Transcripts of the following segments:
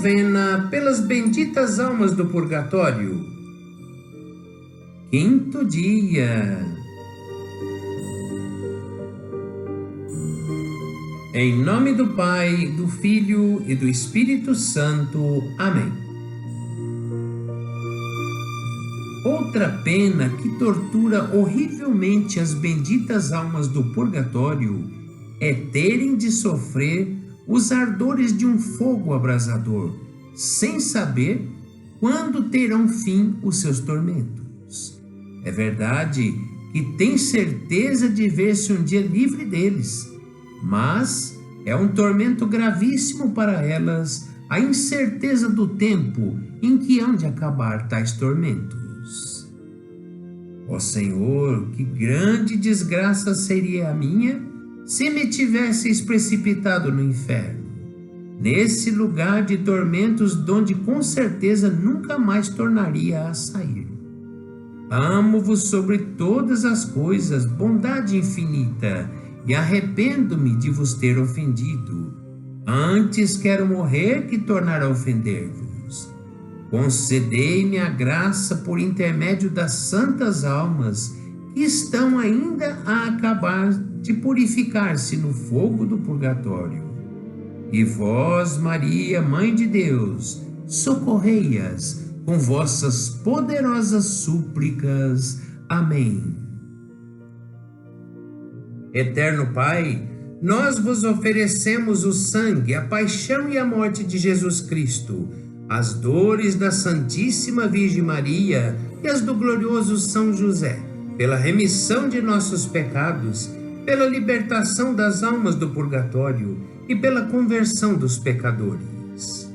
Novena pelas benditas almas do purgatório. Quinto dia. Em nome do Pai, do Filho e do Espírito Santo. Amém. Outra pena que tortura horrivelmente as benditas almas do purgatório é terem de sofrer os ardores de um fogo abrasador, sem saber quando terão fim os seus tormentos. É verdade que tem certeza de ver-se um dia livre deles, mas é um tormento gravíssimo para elas a incerteza do tempo em que hão de acabar tais tormentos. Ó Senhor, que grande desgraça seria a minha se me tivesseis precipitado no inferno, nesse lugar de tormentos donde com certeza nunca mais tornaria a sair. Amo-vos sobre todas as coisas, bondade infinita, e arrependo-me de vos ter ofendido. Antes quero morrer que tornar a ofender-vos. Concedei-me a graça por intermédio das santas almas que estão ainda a acabar de purificar-se no fogo do purgatório. E vós, Maria, Mãe de Deus, socorrei-as com vossas poderosas súplicas. Amém. Eterno Pai, nós vos oferecemos o sangue, a paixão e a morte de Jesus Cristo, as dores da Santíssima Virgem Maria e as do glorioso São José, pela remissão de nossos pecados, pela libertação das almas do purgatório e pela conversão dos pecadores.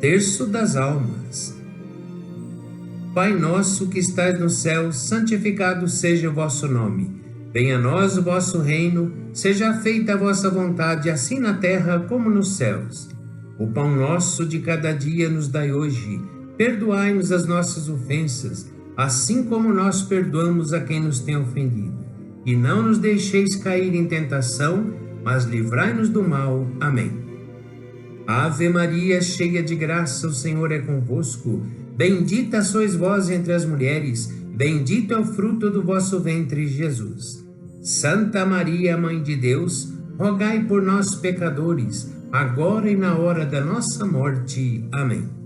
Terço das Almas. Pai nosso que estais no céu, santificado seja o vosso nome. Venha a nós o vosso reino, seja feita a vossa vontade, assim na terra como nos céus. O pão nosso de cada dia nos dai hoje. Perdoai-nos as nossas ofensas, assim como nós perdoamos a quem nos tem ofendido. E não nos deixeis cair em tentação, mas livrai-nos do mal. Amém. Ave Maria, cheia de graça, o Senhor é convosco. Bendita sois vós entre as mulheres, bendito é o fruto do vosso ventre, Jesus. Santa Maria, Mãe de Deus, rogai por nós, pecadores, agora e na hora da nossa morte. Amém.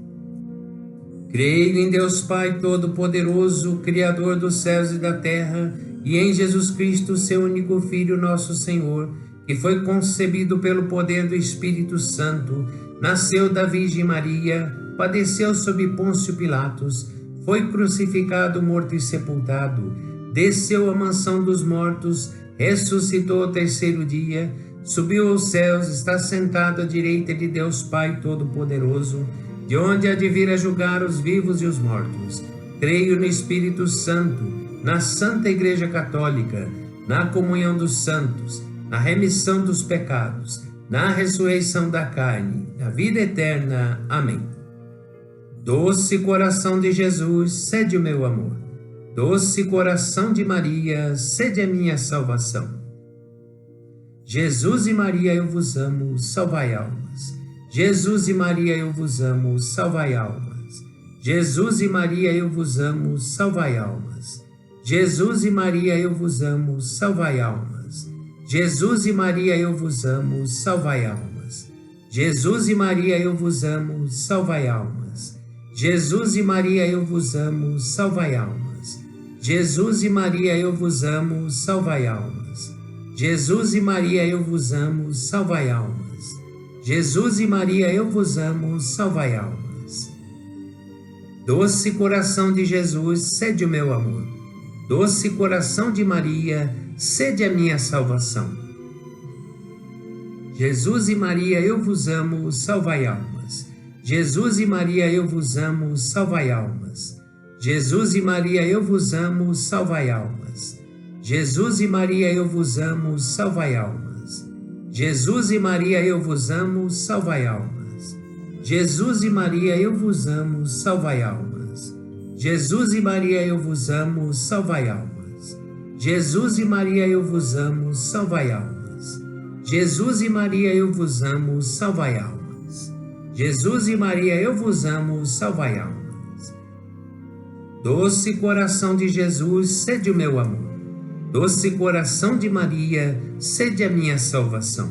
Creio em Deus Pai Todo-Poderoso, Criador dos céus e da terra, e em Jesus Cristo, seu único Filho, nosso Senhor, que foi concebido pelo poder do Espírito Santo, nasceu da Virgem Maria, padeceu sob Pôncio Pilatos, foi crucificado, morto e sepultado, desceu à mansão dos mortos, ressuscitou ao terceiro dia, subiu aos céus, está sentado à direita de Deus Pai Todo-Poderoso, de onde há de vir a julgar os vivos e os mortos. Creio no Espírito Santo, na Santa Igreja Católica, na comunhão dos santos, na remissão dos pecados, na ressurreição da carne, na vida eterna. Amém. Doce coração de Jesus, sede o meu amor. Doce coração de Maria, sede a minha salvação. Jesus e Maria, eu vos amo, salvai almas. Jesus e Maria, eu vos amo, salvai almas. Jesus e Maria, eu vos amo, salvai almas. Jesus e Maria, eu vos amo, salvai almas. Jesus e Maria, eu vos amo, salvai almas. Jesus e Maria, eu vos amo, salvai almas. Jesus e Maria, eu vos amo, salvai almas. Jesus e Maria, eu vos amo, salvai almas. Jesus e Maria, eu vos amo, salvai almas. Jesus e Maria, eu vos amo, salvai almas. Doce coração de Jesus, sede o meu amor. Doce coração de Maria, sede a minha salvação. Jesus e Maria, eu vos amo, salvai almas. Jesus e Maria, eu vos amo, salvai almas. Jesus e Maria, eu vos amo, salvai almas. Jesus e Maria, eu vos amo, salvai almas. Jesus e Maria, eu vos amo, salvai almas. Jesus e Maria, eu vos amo, salvai almas. Jesus e Maria, eu vos amo, salvai almas. Jesus e Maria, eu vos amo, salvai almas. Jesus e Maria, eu vos amo, salvai almas. Jesus e Maria, eu vos amo, salvai almas. Doce coração de Jesus, sede o meu amor. Doce coração de Maria, sede a minha salvação.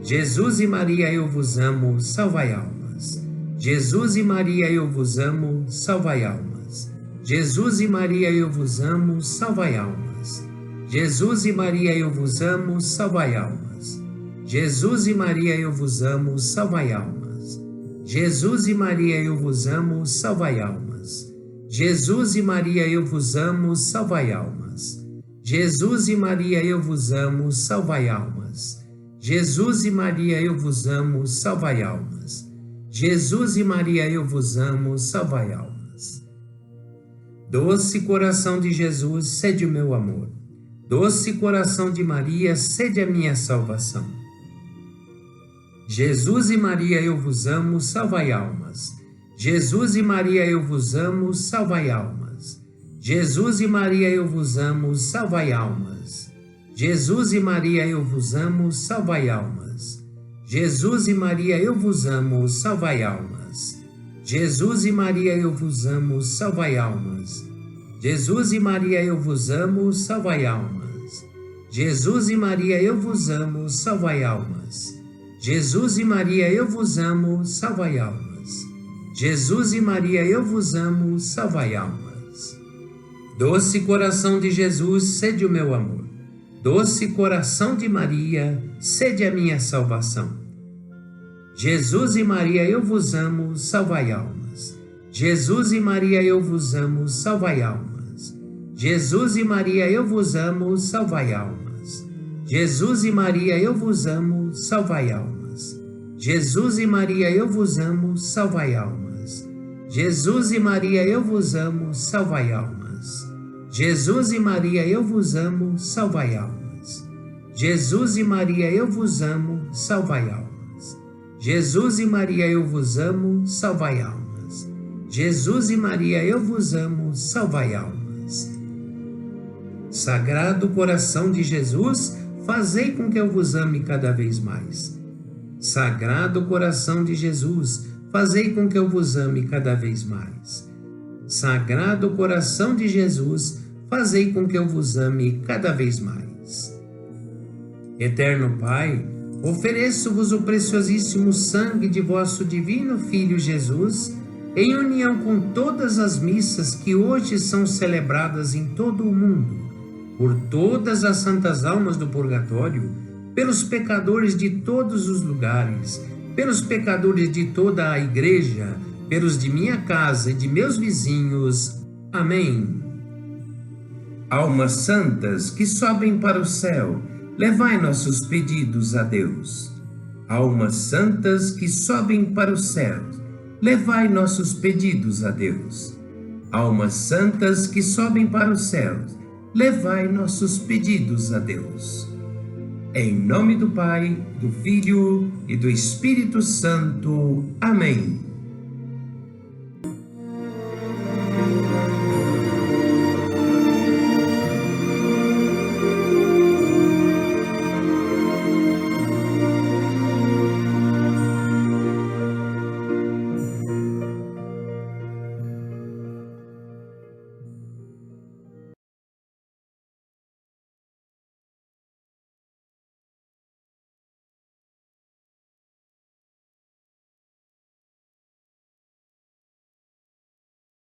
Jesus e Maria, eu vos amo, salvai almas. Jesus e Maria, eu vos amo, salvai almas. Jesus e Maria, eu vos amo, salvai almas. Jesus e Maria, eu vos amo, salvai almas. Jesus e Maria, eu vos amo, salvai almas. Jesus e Maria, eu vos amo, salvai almas. Jesus e Maria, eu vos amo, salvai almas. Jesus e Maria, eu vos amo, salvai almas. Jesus e Maria, eu vos amo, salvai almas. Jesus e Maria, eu vos amo, salvai almas. Doce coração de Jesus, sede o meu amor. Doce coração de Maria, sede a minha salvação. Jesus e Maria, eu vos amo, salvai almas. Jesus e Maria, eu vos amo, salvai almas. Jesus e Maria, eu vos amo, salvai almas. Jesus e Maria, eu vos amo, salvai almas. Jesus e Maria, eu vos amo, salvai almas. Jesus e Maria, eu vos amo, salvai almas. Jesus e Maria, eu vos amo, salvai almas. Jesus e Maria, eu vos amo, salvai almas. Jesus e Maria, eu vos amo, salvai almas. Jesus e Maria, eu vos amo, salvai almas. Doce coração de Jesus, sede o meu amor. Doce coração de Maria, sede a minha salvação. Jesus e Maria, eu vos amo, salvai almas. Jesus e Maria, eu vos amo, salvai almas. Jesus e Maria, eu vos amo, salvai almas. Jesus e Maria, eu vos amo, salvai almas. Jesus e Maria, eu vos amo, salvai almas. Jesus e Maria, eu vos amo, salvai almas. Jesus e Maria, eu vos amo, salvai almas. Jesus e Maria, eu vos amo, salvai almas. Jesus e Maria, eu vos amo, salvai almas. Jesus e Maria, eu vos amo, salvai almas. Sagrado coração de Jesus, fazei com que eu vos ame cada vez mais. Sagrado coração de Jesus, fazei com que eu vos ame cada vez mais. Sagrado coração de Jesus, fazei com que eu vos ame cada vez mais. Eterno Pai, ofereço-vos o preciosíssimo sangue de vosso divino Filho Jesus, em união com todas as missas que hoje são celebradas em todo o mundo, por todas as santas almas do purgatório, pelos pecadores de todos os lugares, pelos pecadores de toda a igreja, pelos de minha casa e de meus vizinhos. Amém. Almas santas que sobem para o céu, levai nossos pedidos a Deus. Almas santas que sobem para o céu, levai nossos pedidos a Deus. Almas santas que sobem para o céu, levai nossos pedidos a Deus. Em nome do Pai, do Filho e do Espírito Santo. Amém.